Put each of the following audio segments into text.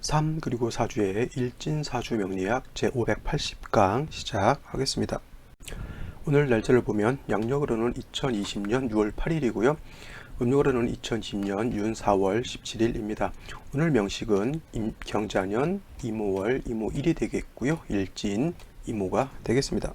3 그리고 4주의 일진사주 명리학 제580강 시작하겠습니다. 오늘 날짜를 보면 양력으로는 2020년 6월 8일이고요. 음력으로는 2020년 윤 4월 17일입니다. 오늘 명식은 경자년 이모월 이모1이 되겠고요. 일진 이모가 되겠습니다.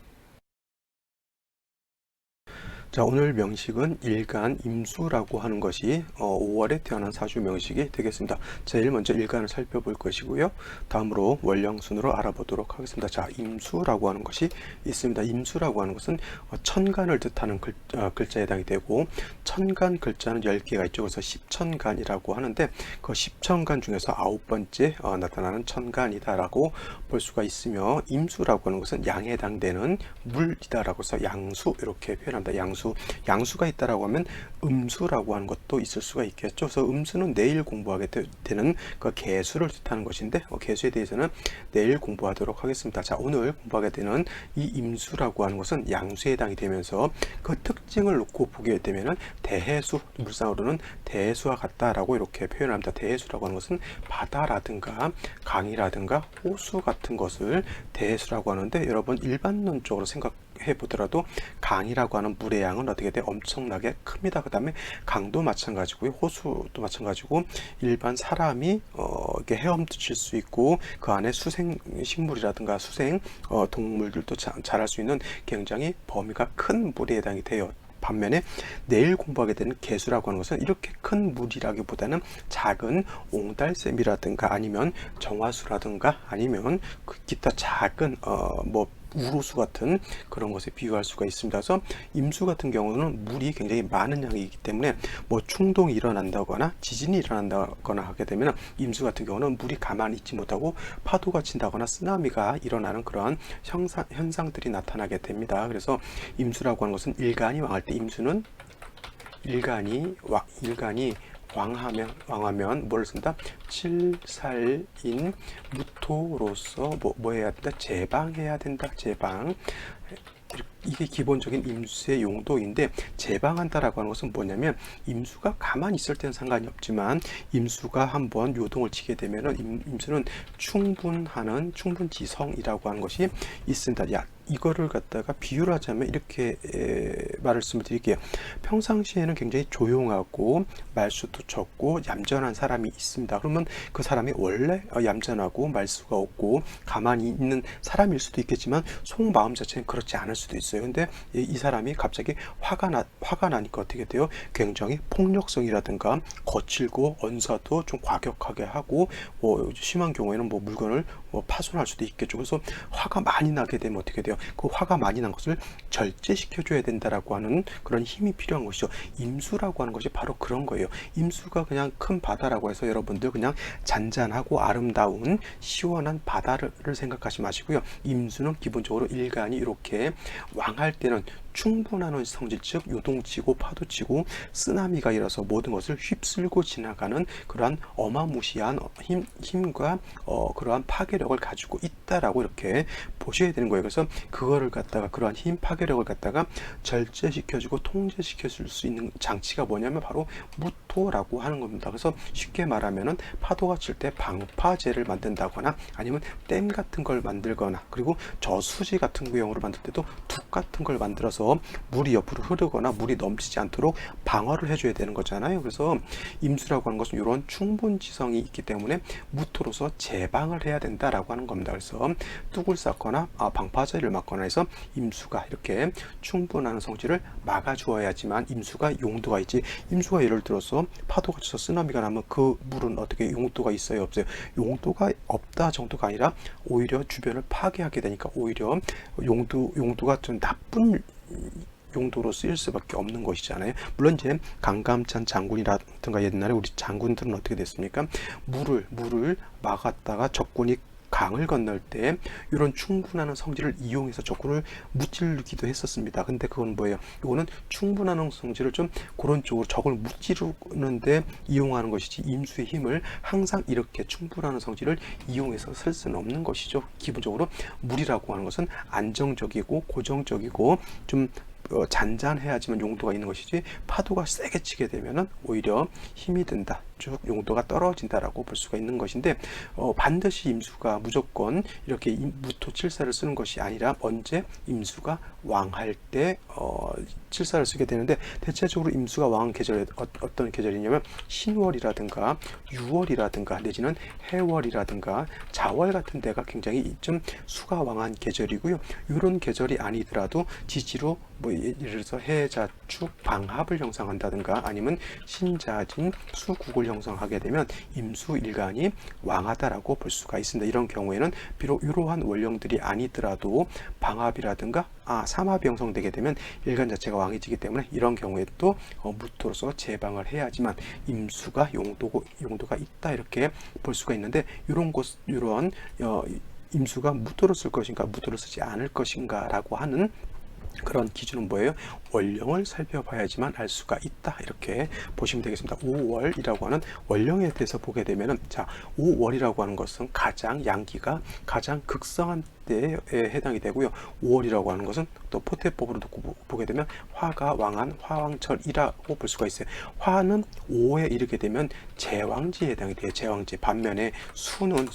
자, 오늘 명식은 일간 임수라고 하는 것이 5월에 태어난 사주 명식이 되겠습니다. 제일 먼저 일간을 살펴볼 것이고요. 다음으로 월령순으로 알아보도록 하겠습니다. 자, 임수라고 하는 것이 있습니다. 임수라고 하는 것은 천간을 뜻하는 글자에 해당이 되고, 천간 글자는 10개가 있죠. 그래서 십천간이라고 하는데, 그 십천간 중에서 9번째 나타나는 천간이다라고 볼 수가 있으며, 임수라고 하는 것은 양에 해당되는 물이다라고 해서 양수 이렇게 표현합니다. 양수가 있다라고 하면 음수라고 하는 것도 있을 수가 있겠죠. 그래서 음수는 내일 공부하게 되는 그 개수를 뜻하는 것인데, 개수에 대해서는 내일 공부하도록 하겠습니다. 자, 오늘 공부하게 되는 이 임수라고 하는 것은 양수에 해당이 되면서 그 특징을 놓고 보게 되면은 대해수, 물상으로는 대해수와 같다라고 이렇게 표현합니다. 대해수라고 하는 것은 바다라든가 강이라든가 호수 같은 것을 대해수라고 하는데, 여러분 일반론적으로 생각해 보더라도 강이라고 하는 물의 양은 어떻게 돼? 엄청나게 큽니다. 그 다음에 강도 마찬가지고요. 호수도 마찬가지고, 일반 사람이 이렇게 헤엄칠 수 있고, 그 안에 수생 식물이라든가 수생 동물들도 자랄 수 있는 굉장히 범위가 큰 물에 해당이 돼요. 반면에 내일 공부하게 되는 개수라고 하는 것은 이렇게 큰 물이라기보다는 작은 옹달샘이라든가 아니면 정화수라든가 아니면 기타 작은 우루수 같은 그런 것에 비유할 수가 있습니다. 그래서 임수 같은 경우는 물이 굉장히 많은 양이기 때문에 충동이 일어난다거나 지진이 일어난다거나 하게 되면, 임수 같은 경우는 물이 가만히 있지 못하고 파도가 친다거나 쓰나미가 일어나는 그러한 현상들이 나타나게 됩니다. 그래서 임수라고 하는 것은 일간이 왕할 때, 임수는 일간이 왕하면 뭐를 쓴다? 칠살인 무토로서 뭐 해야 된다? 제방해야 된다. 제방. 이게 기본적인 임수의 용도인데, 제방한다라고 하는 것은 뭐냐면, 임수가 가만히 있을 때는 상관이 없지만 임수가 한번 요동을 치게 되면은 임수는 충분지성이라고 하는 것이 있습니다. 이거를 갖다가 비유를 하자면 이렇게 말씀을 드릴게요. 평상시에는 굉장히 조용하고 말수도 적고 얌전한 사람이 있습니다. 그러면 그 사람이 원래 얌전하고 말수가 없고 가만히 있는 사람일 수도 있겠지만 속마음 자체는 그렇지 않을 수도 있어요. 근데 이 사람이 갑자기 화가 나니까 어떻게 돼요? 굉장히 폭력성이라든가 거칠고 언사도 좀 과격하게 하고, 심한 경우에는 물건을 파손할 수도 있겠죠. 그래서 화가 많이 나게 되면 어떻게 돼요? 그 화가 많이 난 것을 절제시켜줘야 된다라고 하는 그런 힘이 필요한 것이죠. 임수라고 하는 것이 바로 그런 거예요. 임수가 그냥 큰 바다라고 해서 여러분들 그냥 잔잔하고 아름다운 시원한 바다를 생각하지 마시고요. 임수는 기본적으로 일간이 이렇게 왕할 때는 충분한 성질, 즉 요동치고 파도치고 쓰나미가 일어서 모든 것을 휩쓸고 지나가는 그러한 어마무시한 힘과 그러한 파괴력을 가지고 있다라고 이렇게 보셔야 되는 거예요. 그래서 그거를 갖다가, 그러한 힘 파괴력을 갖다가 절제시켜주고 통제시켜줄 수 있는 장치가 뭐냐면 바로 무토라고 하는 겁니다. 그래서 쉽게 말하면은 파도가 칠 때 방파제를 만든다거나 아니면 댐 같은 걸 만들거나, 그리고 저수지 같은 구형으로 만들 때도 둑 같은 걸 만들어서 물이 옆으로 흐르거나 물이 넘치지 않도록 방어를 해줘야 되는 거잖아요. 그래서 임수라고 하는 것은 이런 충분지성이 있기 때문에 무토로서 제방을 해야 된다라고 하는 겁니다. 그래서 뚝을 쌓거나 방파제를 막거나 해서 임수가 이렇게 충분한 성질을 막아주어야지만, 임수가 용도가 있지. 임수가 예를 들어서 파도가 쳐서 쓰나미가 나면 그 물은 어떻게 용도가 있어요? 없어요? 용도가 없다 정도가 아니라 오히려 주변을 파괴하게 되니까 오히려 용도가 좀 나쁜 용도로 쓰일 수밖에 없는 것이잖아요. 물론 이제 강감찬 장군이라든가 옛날에 우리 장군들은 어떻게 됐습니까? 물을 막았다가 적군이 강을 건널 때 이런 충분한 성질을 이용해서 적군을 무찌르기도 했었습니다. 근데 그건 뭐예요? 이거는 충분한 성질을 좀 그런 쪽으로 적을 무찌르는데 이용하는 것이지, 임수의 힘을 항상 이렇게 충분한 성질을 이용해서 쓸 수는 없는 것이죠. 기본적으로 물이라고 하는 것은 안정적이고 고정적이고 좀 잔잔해야지만 용도가 있는 것이지, 파도가 세게 치게 되면은 오히려 힘이 든다, 쭉 용도가 떨어진다라고 볼 수가 있는 것인데, 반드시 임수가 무조건 이렇게 무토칠사를 쓰는 것이 아니라 언제 임수가 왕할 때 칠사를 쓰게 되는데, 대체적으로 임수가 왕한 계절에 어떤 계절이냐면 신월이라든가 유월이라든가 내지는 해월이라든가 자월 같은 데가 굉장히 좀 수가 왕한 계절이고요. 이런 계절이 아니더라도 지지로 뭐 예를 들어서 해자축 방합을 형성한다든가 아니면 신자진 수국을 형성하게 되면 임수일간이 왕하다라고 볼 수가 있습니다. 이런 경우에는 비록 이러한 원령들이 아니더라도 방합이라든가 삼합이 형성되게 되면 일간 자체가 왕해지기 때문에 이런 경우에 또 무토로서 제방을 해야지만 임수가 용도가 있다 이렇게 볼 수가 있는데, 이런 임수가 무토로 쓸 것인가 무토로 쓰지 않을 것인가 라고 하는 그런 기준은 뭐예요? 원령을 살펴봐야지만 알 수가 있다 이렇게 보시면 되겠습니다. 5월이라고 하는 원령에 대해서 보게 되면은, 자, 5월이라고 하는 것은 가장 양기가 가장 극성한 때에 해당이 되고요. 5월이라고 하는 것은 또 포태법으로 보게 되면 화가 왕한 화왕철이라고 볼 수가 있어요. 화는 5에 이르게 되면 제왕지에 해당이 돼요. 제왕지. 반면에 수는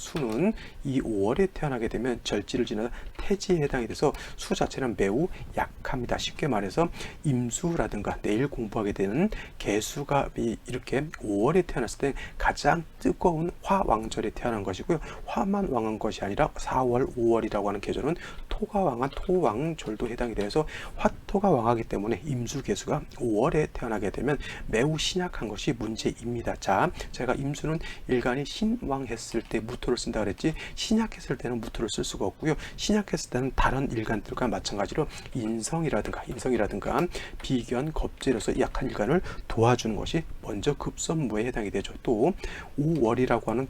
이 5월에 태어나게 되면 절지를 지나서 태지에 해당이 돼서 수 자체는 매우 약합니다. 쉽게 말해서 임수라든가 내일 공부하게 되는 개수가 이렇게 5월에 태어났을 때 가장 뜨거운 화왕절에 태어난 것이고요. 화만 왕한 것이 아니라 4월, 5월이라고 하는 계절은 토가 왕한 토왕절도 해당이 돼서 화토가 왕하기 때문에 임수 개수가 5월에 태어나게 되면 매우 신약한 것이 문제입니다. 자, 제가 임수는 일간이 신왕했을 때 무토를 쓴다 그랬지, 신약했을 때는 무토를 쓸 수가 없고요. 신약했을 때는 다른 일간들과 마찬가지로 인성이라든가 비견, 겁재로서 약한 일간을 도와주는 것이 먼저 급선무에 해당이 되죠. 또 5월이라고 하는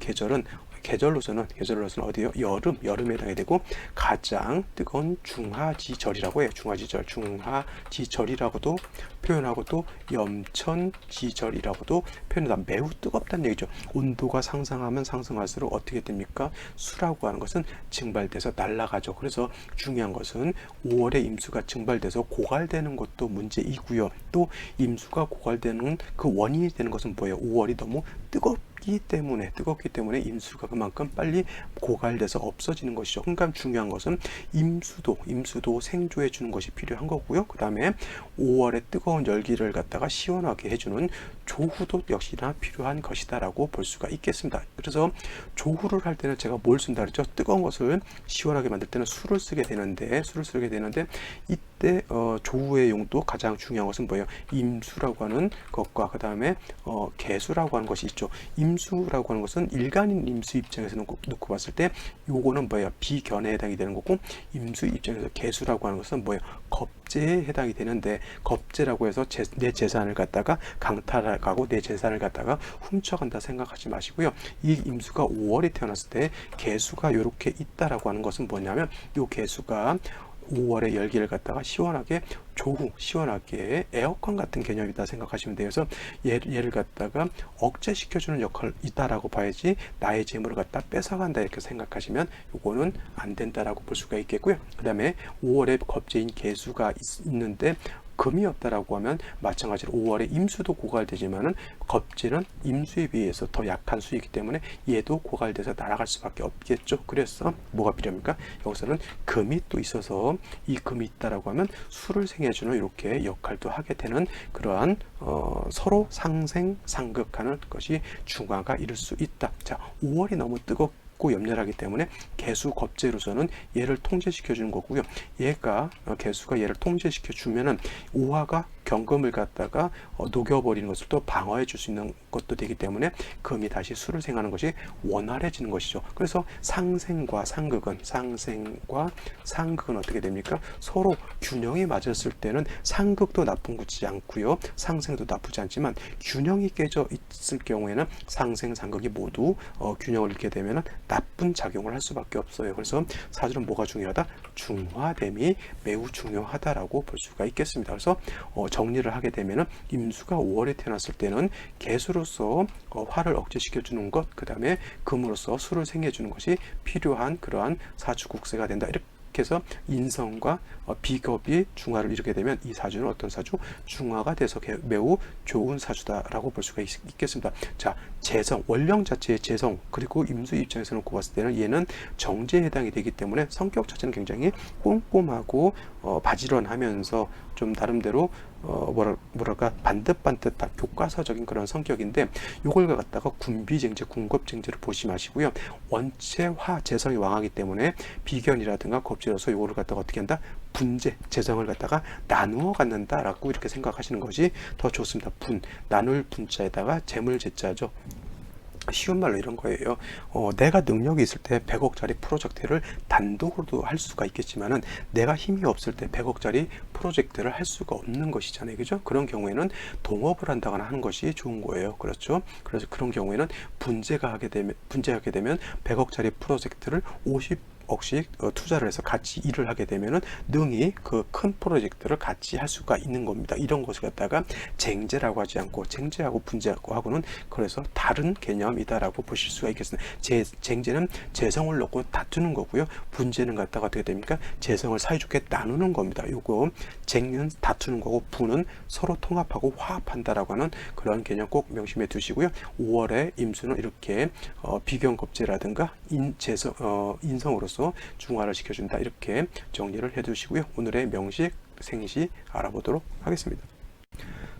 계절로서는 어디요? 여름에 해당이 되고 가장 뜨거운 중하지절이라고 해요. 중하지절이라고도 표현하고 또 염천지절이라고도 표현하다. 매우 뜨겁다는 얘기죠. 온도가 상승하면 상승할수록 어떻게 됩니까? 수라고 하는 것은 증발돼서 날아가죠. 그래서 중요한 것은 5월에 임수가 증발돼서 고갈되는 것도 문제이고요. 또 임수가 고갈되는 그 원인이 되는 것은 뭐예요? 5월이 너무 뜨겁기 때문에 임수가 그만큼 빨리 고갈돼서 없어지는 것이죠. 그러니까 중요한 것은 임수도 생조해 주는 것이 필요한 거고요. 그 다음에 5월의 뜨거운 열기를 갖다가 시원하게 해주는 조후도 역시나 필요한 것이다라고 볼 수가 있겠습니다. 그래서 조후를 할 때는 제가 뭘 쓴다 그랬죠? 뜨거운 것을 시원하게 만들 때는 술을 쓰게 되는데 이때 조후의 용도 가장 중요한 것은 뭐예요? 임수라고 하는 것과 그 다음에 개수라고 하는 것이 있죠. 임수라고 하는 것은 일간인 임수 입장에서 놓고 봤을 때 요거는 뭐예요? 비견에 해당이 되는 거고, 임수 입장에서 개수라고 하는 것은 뭐예요? 겁재에 해당이 되는데, 겁재라고 해서 내 재산을 갖다가 강탈하고 내 재산을 갖다가 훔쳐간다 생각하지 마시고요. 이 임수가 5월에 태어났을 때 개수가 이렇게 있다라고 하는 것은 뭐냐면, 요 개수가 5월의 열기를 갖다가 시원하게 에어컨 같은 개념이다 생각하시면 돼요. 그래서 얘를 갖다가 억제시켜주는 역할이 있다라고 봐야지, 나의 재물을 갖다 뺏어간다 이렇게 생각하시면 요거는 안 된다라고 볼 수가 있겠고요. 그 다음에 5월에 겁재인 개수가 있는데 금이 없다라고 하면 마찬가지로 5월에 임수도 고갈되지만은 겁재는 임수에 비해서 더 약한 수이기 때문에 얘도 고갈돼서 날아갈 수밖에 없겠죠. 그래서 뭐가 필요합니까? 여기서는 금이 또 있어서 이 금이 있다라고 하면 수를 생해주는 이렇게 역할도 하게 되는 그러한 서로 상생상극하는 것이 중화가 이룰 수 있다. 자, 5월이 너무 뜨겁고 염렬하기 때문에 개수 겁재로서는 얘를 통제시켜 주는 거고요. 개수가 얘를 통제시켜 주면은 오화가 경금을 갖다가 녹여버리는 것을 또 방어해 줄 수 있는 것도 되기 때문에 금이 다시 수를 생하는 것이 원활해지는 것이죠. 그래서 상생과 상극은 어떻게 됩니까? 서로 균형이 맞았을 때는 상극도 나쁘지 않고요, 상생도 나쁘지 않지만 균형이 깨져 있을 경우에는 상생, 상극이 모두 균형을 잃게 되면 나쁜 작용을 할 수밖에 없어요. 그래서 사주는 뭐가 중요하다? 중화됨이 매우 중요하다라고 볼 수가 있겠습니다. 그래서 정리를 하게 되면은 임수가 5월에 태어났을 때는 개수로서 화를 억제시켜 주는 것, 그 다음에 금으로서 수를 생해 주는 것이 필요한 그러한 사주국세가 된다. 이렇게 이렇게 해서 인성과 비겁이 중화를 이루게 되면 이 사주는 어떤 사주? 중화가 돼서 매우 좋은 사주다라고 볼 수가 있겠습니다. 자, 재성, 원령 자체의 재성, 그리고 임수 입장에서 놓고 봤을 때는 얘는 정제에 해당이 되기 때문에 성격 자체는 굉장히 꼼꼼하고 바지런하면서 좀 나름대로 뭐랄까 반듯반듯한 교과서적인 그런 성격인데, 요걸 갖다가 군비쟁제, 군겁쟁제를 보시 마시고요. 원체 화 재성이 왕하기 때문에 비견이라든가 겁제로서 요거를 갖다가 어떻게 한다? 분재, 재성을 갖다가 나누어 갖는다라고 이렇게 생각하시는 것이 더 좋습니다. 나눌 분자에다가 재물제자죠. 쉬운 말로 이런 거예요. 내가 능력이 있을 때 100억짜리 프로젝트를 단독으로도 할 수가 있겠지만은 내가 힘이 없을 때 100억짜리 프로젝트를 할 수가 없는 것이잖아요. 그죠? 그런 경우에는 동업을 한다거나 하는 것이 좋은 거예요. 그렇죠? 그래서 그런 경우에는 분재하게 되면 100억짜리 프로젝트를 50억씩 투자를 해서 같이 일을 하게 되면은 능히 그 큰 프로젝트를 같이 할 수가 있는 겁니다. 이런 것을 갖다가 쟁제라고 하지 않고, 쟁제하고 분재하고 하고는 그래서 다른 개념이다라고 보실 수가 있겠습니다. 쟁제는 재성을 놓고 다투는 거고요. 분재는 갖다가 어떻게 됩니까? 재성을 사이좋게 나누는 겁니다. 요거 쟁은 다투는 거고, 분은 서로 통합하고 화합한다라고 하는 그런 개념 꼭 명심해 두시고요. 5월에 임수는 이렇게 비견겁제라든가 인성으로서 중화를 시켜준다, 이렇게 정리를 해두시고요. 오늘의 명식, 생시 알아보도록 하겠습니다.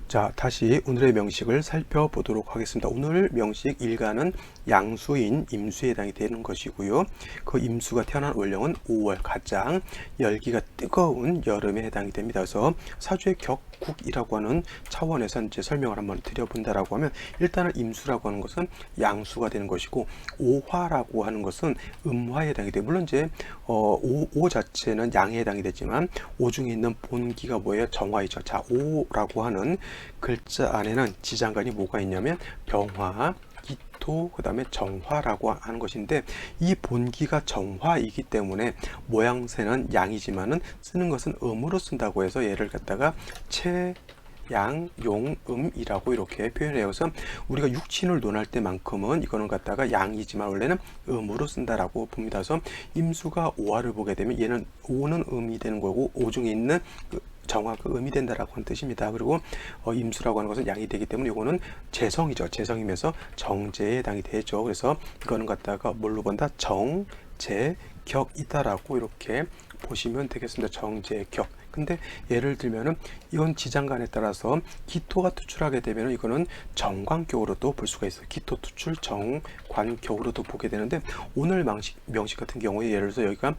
자, 다시 오늘의 명식을 살펴보도록 하겠습니다. 오늘 명식 일간은 양수인 임수에 해당이 되는 것이고요. 그 임수가 태어난 월령은 5월, 가장 열기가 뜨거운 여름에 해당이 됩니다. 그래서 사주의 격국이라고 하는 차원에서 이제 설명을 한번 드려본다라고 하면, 일단은 임수라고 하는 것은 양수가 되는 것이고, 오화라고 하는 것은 음화에 해당이 돼요. 물론 이제 오 자체는 양에 해당이 되지만 오 중에 있는 본기가 뭐예요? 정화이죠. 자, 오라고 하는 글자 안에는 지장간이 뭐가 있냐면 병화, 기토, 그 다음에 정화라고 하는 것인데, 이 본기가 정화이기 때문에 모양새는 양이지만은 쓰는 것은 음으로 쓴다고 해서 얘를 갖다가 양, 용, 음이라고 이렇게 표현해요. 그래서 우리가 육친을 논할 때만큼은 이거는 갖다가 양이지만 원래는 음으로 쓴다라고 봅니다. 그래서 임수가 오화를 보게 되면 얘는 오는 음이 되는 거고, 오 중에 있는 정화가 음이 된다라고 하는 뜻입니다. 그리고 임수라고 하는 것은 양이 되기 때문에 이거는 재성이죠. 재성이면서 정제에 해당이 되죠. 그래서 이거는 갖다가 뭘로 본다? 정, 재, 격이다라고 이렇게 보시면 되겠습니다. 정제, 격. 근데 예를 들면은 이건 지장간에 따라서 기토가 투출하게 되면 이거는 정관격으로도 볼 수가 있어요. 기토 투출 정관격으로도 보게 되는데, 오늘 명식 같은 경우에 예를 들어서 여기가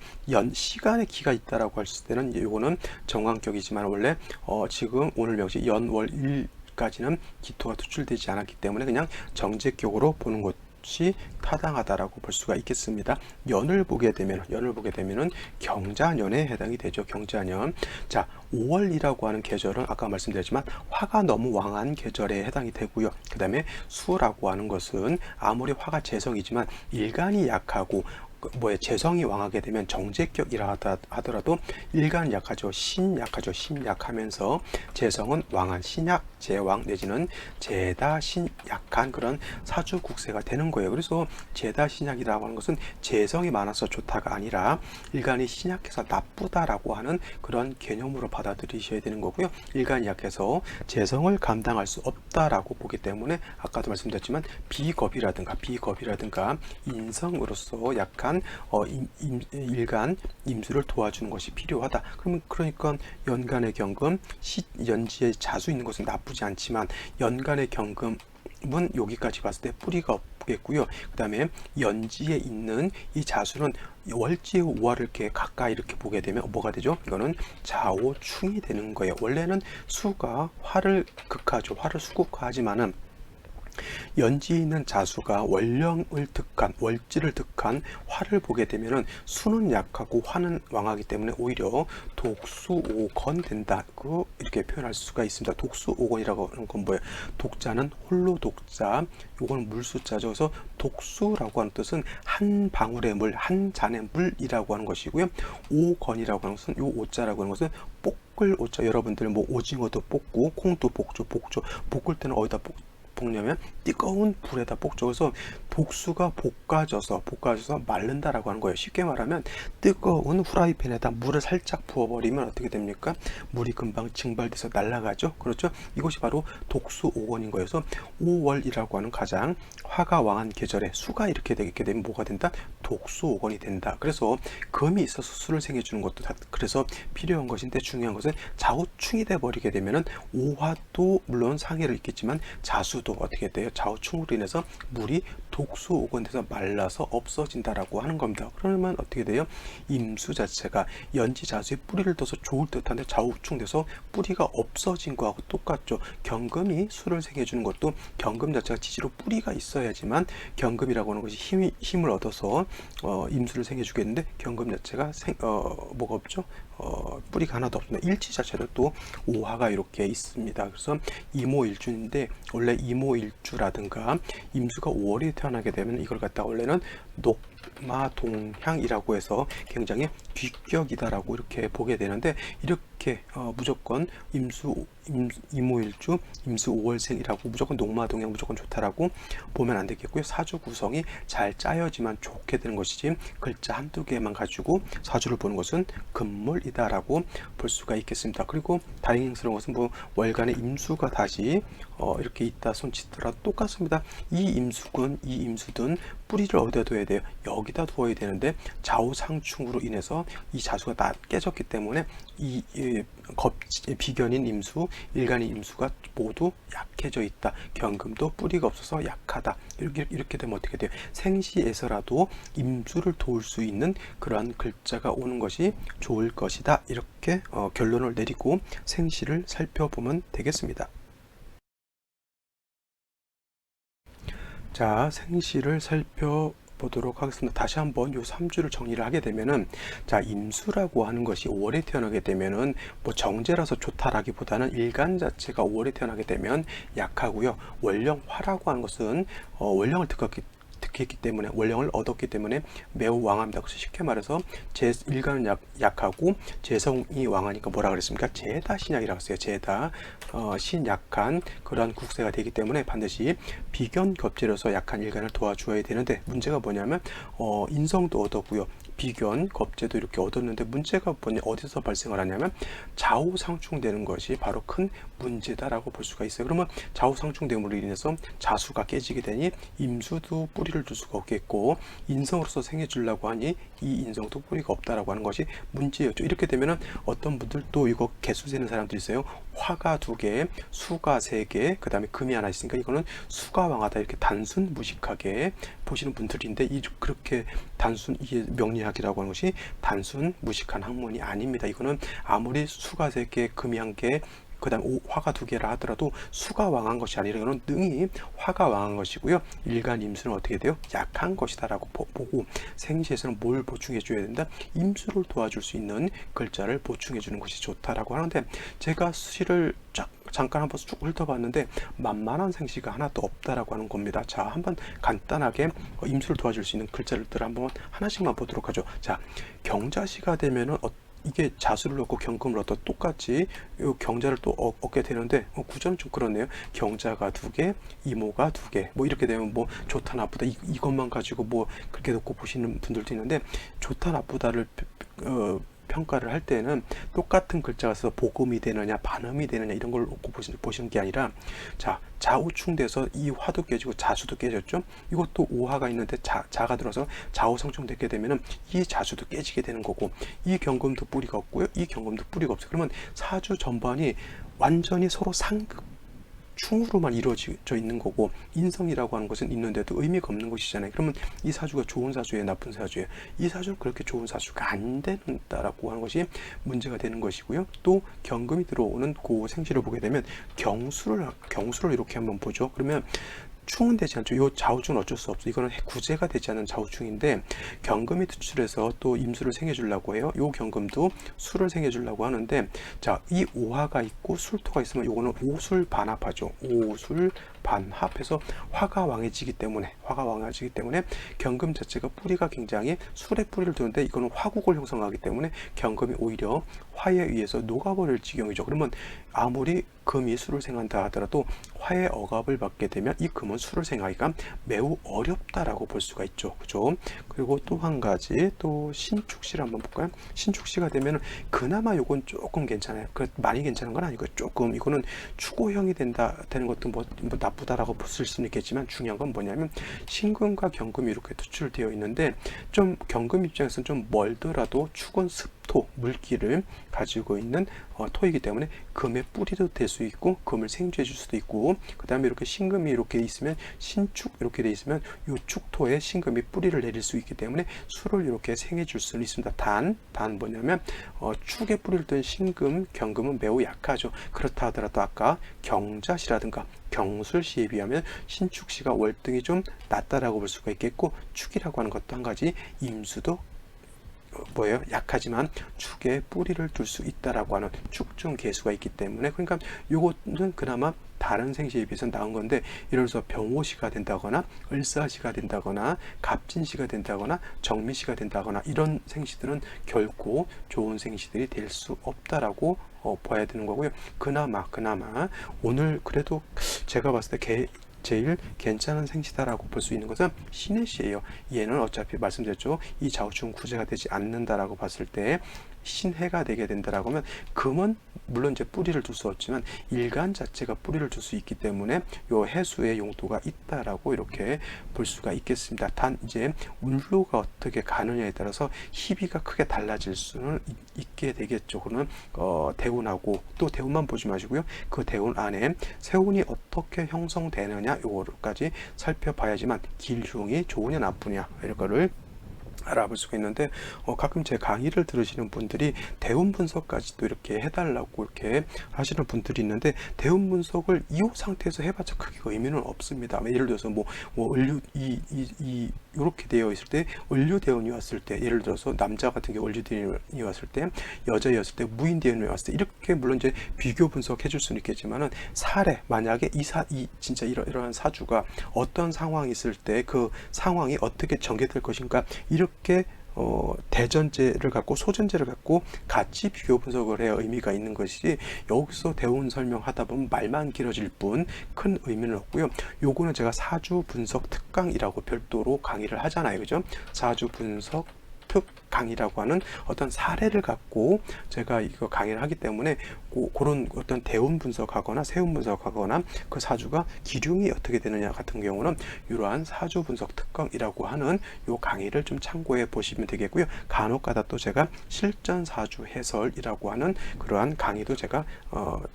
시간의 기가 있다라고 했을 때는 이거는 정관격이지만 원래 지금 오늘 명식 연월 일까지는 기토가 투출되지 않았기 때문에 그냥 정제격으로 보는 것 이 타당하다라고 볼 수가 있겠습니다. 연을 보게 되면은 경자년에 해당이 되죠. 경자년. 자, 5월이라고 하는 계절은 아까 말씀드렸지만 화가 너무 왕한 계절에 해당이 되고요. 그 다음에 수라고 하는 것은 아무리 화가 재성이지만 일간이 약하고 재성이 왕하게 되면 정제격이라 하더라도 일간은 약하죠. 신약하죠. 신약하면서 재성은 왕한 신약, 제왕 내지는 제다 신약한 그런 사주 국세가 되는 거예요. 그래서 제다 신약이라고 하는 것은 재성이 많아서 좋다가 아니라 일간이 신약해서 나쁘다라고 하는 그런 개념으로 받아들이셔야 되는 거고요. 일간이 약해서 재성을 감당할 수 없다라고 보기 때문에 아까도 말씀드렸지만 비겁이라든가 인성으로서 약한 일간 임수를 도와주는 것이 필요하다. 그러니까 연간의 경금, 연지에 자수 있는 것은 나쁘지 않지만 연간의 경금은 여기까지 봤을 때 뿌리가 없겠고요. 그 다음에 연지에 있는 이 자수는 월지의 오화를 이렇게 가까이 이렇게 보게 되면 뭐가 되죠? 이거는 자오충이 되는 거예요. 원래는 수가 화를 극하죠. 화를 수국화하지만은 연지에 있는 자수가 월령을 득한, 월지를 득한 화를 보게 되면은 수는 약하고 화는 왕하기 때문에 오히려 독수오건 된다고 이렇게 표현할 수가 있습니다. 독수오건이라고 하는 건 뭐예요? 독자는 홀로 독자, 요거는 물수자죠. 그래서 독수라고 하는 뜻은 한 방울의 물, 한 잔의 물이라고 하는 것이고요. 오건이라고 하는 것은 요 오자라고 하는 것은 볶을 오자. 여러분들 뭐 오징어도 볶고 콩도 볶죠. 볶을 때는 어디다 볶냐면 뜨거운 불에다 볶죠. 그래서 독수가 볶아져서 마른다라고 하는 거예요. 쉽게 말하면 뜨거운 후라이팬에다 물을 살짝 부어버리면 어떻게 됩니까? 물이 금방 증발돼서 날아가죠. 그렇죠? 이것이 바로 독수 5원인 거예요. 그래서 5월이라고 하는 가장 화가 왕한 계절에 수가 이렇게 되게 되면 뭐가 된다? 독수 5원이 된다. 그래서 금이 있어서 수를 생겨주는 것도 다 그래서 필요한 것인데, 중요한 것은 좌우충이 돼 버리게 되면은 오화도 물론 상해를 입겠지만 자수도 어떻게 돼요? 좌우충으로 인해서 물이 독수 5원 돼서 말라서 없어진다라고 하는 겁니다. 그러면 어떻게 돼요? 임수 자체가 연지자수에 뿌리를 둬서 좋을 듯한데 좌우충돼서 뿌리가 없어진 거하고 똑같죠. 경금이 수를 생겨주는 것도 경금 자체가 지지로 뿌리가 있어야지만 경금이라고 하는 것이 힘을 얻어서 임수를 생겨주겠는데, 경금 자체가 뭐가 없죠? 뿌리가 하나도 없습니다. 일지 자체도 또 오화가 이렇게 있습니다. 그래서 이모일주인데, 원래 이모일주라든가 임수가 5월에 태어나게 되면 이걸 갖다가 원래는 녹마동향이라고 해서 굉장히 귀격이다라고 이렇게 보게 되는데, 이렇게 무조건 이모일주 임수 5월생이라고 무조건 녹마동향 무조건 좋다라고 보면 안 되겠고요. 사주 구성이 잘 짜여지만 좋게 되는 것이지, 글자 한두 개만 가지고 사주를 보는 것은 금물이다라고 볼 수가 있겠습니다. 그리고 다행스러운 것은 뭐 월간에 임수가 다시 이렇게 있다 손치더라도 똑같습니다. 이 임수든 뿌리를 어디다 둬야 돼요? 여기다 두어야 되는데 좌우상충으로 인해서 이 자수가 다 깨졌기 때문에 이 비견인 임수, 일간인 임수가 모두 약해져 있다. 경금도 뿌리가 없어서 약하다. 이렇게 되면 어떻게 돼요? 생시에서라도 임수를 도울 수 있는 그러한 글자가 오는 것이 좋을 것이다. 이렇게 결론을 내리고 생시를 살펴보면 되겠습니다. 자, 생시를 살펴보도록 하겠습니다. 다시 한번 요 3주를 정리를 하게 되면은, 자, 임수라고 하는 것이 5월에 태어나게 되면은 뭐 정제라서 좋다라기보다는 일간 자체가 5월에 태어나게 되면 약하고요. 월령화라고 하는 것은 월령을 득했기 때문에, 월령을 얻었기 때문에 매우 왕합니다. 그래서 쉽게 말해서 일간은 약하고 재성이 왕하니까 뭐라 그랬습니까? 제다 신약이라고 했어요. 제다 신약한 그러한 국세가 되기 때문에 반드시 비견 겹질해서 약한 일간을 도와줘야 되는데, 문제가 뭐냐면 인성도 얻었고요. 비견, 겁재도 이렇게 얻었는데, 문제가 어디서 발생을 하냐면 좌우상충되는 것이 바로 큰 문제다라고 볼 수가 있어요. 그러면 좌우상충됨으로 인해서 자수가 깨지게 되니 임수도 뿌리를 둘 수가 없겠고, 인성으로서 생해주려고 하니 이 인성도 뿌리가 없다라고 하는 것이 문제였죠. 이렇게 되면은 어떤 분들 또 이거 개수 세는 사람들이 있어요. 화가 2개, 수가 3개, 그 다음에 금이 하나 있으니까 이거는 수가 왕하다, 이렇게 단순 무식하게 보시는 분들인데, 그렇게 단순, 이게 명리학이라고 하는 것이 단순 무식한 학문이 아닙니다. 이거는 아무리 수가 3개, 금이 1개, 그 다음 화가 2개라 하더라도 수가 왕한 것이 아니라 이거는 능히 화가 왕한 것이고요. 일간 임수는 어떻게 돼요? 약한 것이다라고 보고, 생시에서는 뭘 보충해 줘야 된다? 임수를 도와줄 수 있는 글자를 보충해 주는 것이 좋다라고 하는데, 제가 수시를 잠깐 한번 쭉 훑어봤는데 만만한 생시가 하나도 없다라고 하는 겁니다. 자, 한번 간단하게 임수를 도와줄 수 있는 글자들을 한번 하나씩만 보도록 하죠. 자, 경자시가 되면은 이게 자수를 얻고 경금을 얻어 똑같이 이 경자를 또 얻게 되는데, 구조는 좀 그렇네요. 경자가 2개, 이모가 2개, 뭐 이렇게 되면 뭐 좋다 나쁘다 이것만 가지고 뭐 그렇게 놓고 보시는 분들도 있는데, 좋다 나쁘다를 평가를 할 때는 똑같은 글자가 써서 복음이 되느냐 반음이 되느냐 이런 걸 놓고 보시는 게 아니라, 자, 좌우충돼서 이 화도 깨지고 자수도 깨졌죠. 이것도 오화가 있는데 자가 들어서 좌우상충되게 되면은 이 자수도 깨지게 되는 거고, 이 경금도 뿌리가 없고요, 이 경금도 뿌리가 없어요. 그러면 사주 전반이 완전히 서로 상극 충으로만 이루어져 있는 거고, 인성이라고 하는 것은 있는데도 의미가 없는 것이잖아요. 그러면 이 사주가 좋은 사주예요, 나쁜 사주예요? 이 사주는 그렇게 좋은 사주가 안 된다라고 하는 것이 문제가 되는 것이고요. 또 경금이 들어오는 그 생시를 보게 되면 경수를 이렇게 한번 보죠. 그러면 충은 되지 않죠. 이 좌우충은 어쩔 수 없어. 이거는 구제가 되지 않는 좌우충인데, 경금이 투출해서 또 임수를 생겨주려고 해요. 이 경금도 수를 생겨주려고 하는데, 자, 이 오화가 있고 술토가 있으면 요거는 오술 반합하죠. 오술 반합해서 화가 왕해지기 때문에 경금 자체가 뿌리가 굉장히 술의 뿌리를 두는데 이거는 화국을 형성하기 때문에 경금이 오히려 화에 의해서 녹아버릴 지경이죠. 그러면 아무리 금이 술을 생한다 하더라도 화의 억압을 받게 되면 이 금은 술을 생하기가 매우 어렵다라고 볼 수가 있죠. 그죠? 그리고 또 한 가지, 또 신축시를 한번 볼까요? 신축시가 되면 그나마 요건 조금 괜찮아요. 많이 괜찮은 건 아니고 조금, 이거는 추고형이 되는 것도 뭐 나쁘다라고 쓸 수는 있겠지만, 중요한 건 뭐냐면 신금과 경금이 이렇게 투출되어 있는데, 좀 경금 입장에서는 좀 멀더라도 축은 습토, 물기를 가지고 있는 토이기 때문에 금의 뿌리도 될 수 있고 금을 생주해 줄 수도 있고, 그 다음에 이렇게 신금이 이렇게 있으면, 신축 이렇게 돼 있으면 요 축토에 신금이 뿌리를 내릴 수 있기 때문에 술을 이렇게 생해 줄 수는 있습니다. 단 뭐냐면 축에 뿌리를 둔 신금, 경금은 매우 약하죠. 그렇다 하더라도 아까 경자시라든가 경술시에 비하면 신축시가 월등히 좀 낮다라고 볼 수가 있겠고, 축이라고 하는 것도 한 가지 임수도 뭐예요? 약하지만 축에 뿌리를 둘 수 있다라고 하는 축중 개수가 있기 때문에, 그러니까 요거는 그나마 다른 생시에 비해서 나은 건데, 예를 들어서 병호시가 된다거나 을사시가 된다거나 갑진시가 된다거나 정미시가 된다거나 이런 생시들은 결코 좋은 생시들이 될 수 없다라고 봐야 되는 거고요. 그나마 오늘 그래도 제가 봤을 때 제일 괜찮은 생시다라고 볼 수 있는 것은 신해시예요. 얘는 어차피 말씀드렸죠. 이 좌우충 구제가 되지 않는다라고 봤을 때 신해가 되게 된다라고 하면, 금은 물론 이제 뿌리를 둘 수 없지만 일간 자체가 뿌리를 둘 수 있기 때문에 요 해수의 용도가 있다라고 이렇게 볼 수가 있겠습니다. 단 이제 운로가 어떻게 가느냐에 따라서 희비가 크게 달라질 수는 있게 되겠죠. 그는 대운하고, 또 대운만 보지 마시고요. 그 대운 안에 세운이 어떻게 형성되느냐 요거까지 살펴봐야지만 길흉이 좋으냐 나쁘냐 이런 거를 알아볼 수가 있는데, 가끔 제 강의를 들으시는 분들이 대운 분석까지도 이렇게 해달라고 이렇게 하시는 분들이 있는데, 대운 분석을 이 상태에서 해봤자 크게 의미는 없습니다. 예를 들어서 뭐 을류 이렇게 되어 있을 때, 을류 대운이 왔을 때, 예를 들어서 남자 같은 경우 을류 대운이 왔을 때, 여자였을 때 무인 대운이 왔을 때, 이렇게 물론 이제 비교 분석해 줄 수는 있겠지만은, 사례 만약에 진짜 이러한 사주가 어떤 상황이 있을 때 그 상황이 어떻게 전개될 것인가, 이렇게 대전제를 갖고 소전제를 갖고 같이 비교 분석을 해야 의미가 있는 것이지, 여기서 대운 설명하다 보면 말만 길어질 뿐 큰 의미는 없고요. 요거는 제가 사주 분석 특강이라고 별도로 강의를 하잖아요. 그죠? 사주 분석 특 강의라고 하는 어떤 사례를 갖고 제가 이거 강의를 하기 때문에, 그런 어떤 대운 분석하거나 세운 분석하거나 그 사주가 기륭이 어떻게 되느냐 같은 경우는 이러한 사주 분석 특강이라고 하는 요 강의를 좀 참고해 보시면 되겠고요. 간혹가다 또 제가 실전 사주 해설이라고 하는 그러한 강의도 제가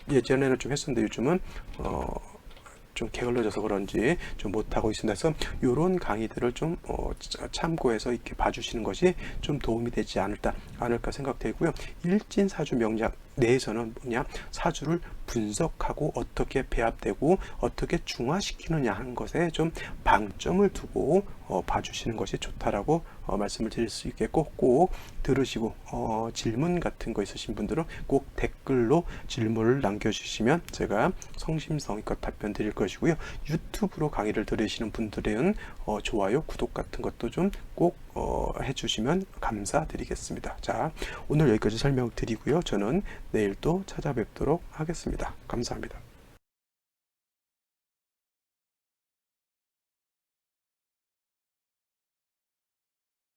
예전에는 좀 했었는데 요즘은 좀 게을러져서 그런지 좀 못하고 있습니다. 그래서 이런 강의들을 좀 참고해서 이렇게 봐주시는 것이 좀 도움이 되지 않을까 생각되고요. 일진사주 명략 내에서는 뭐냐, 사주를 분석하고 어떻게 배합되고 어떻게 중화시키느냐 하는 것에 좀 방점을 두고 봐주시는 것이 좋다라고 말씀을 드릴 수 있겠고, 꼭 들으시고 질문 같은 거 있으신 분들은 꼭 댓글로 질문을 남겨주시면 제가 성심성의껏 답변 드릴 것이고요. 유튜브로 강의를 들으시는 분들은 좋아요, 구독 같은 것도 좀 꼭 해주시면 감사드리겠습니다. 자, 오늘 여기까지 설명드리고요. 저는 내일 또 찾아뵙도록 하겠습니다. 감사합니다.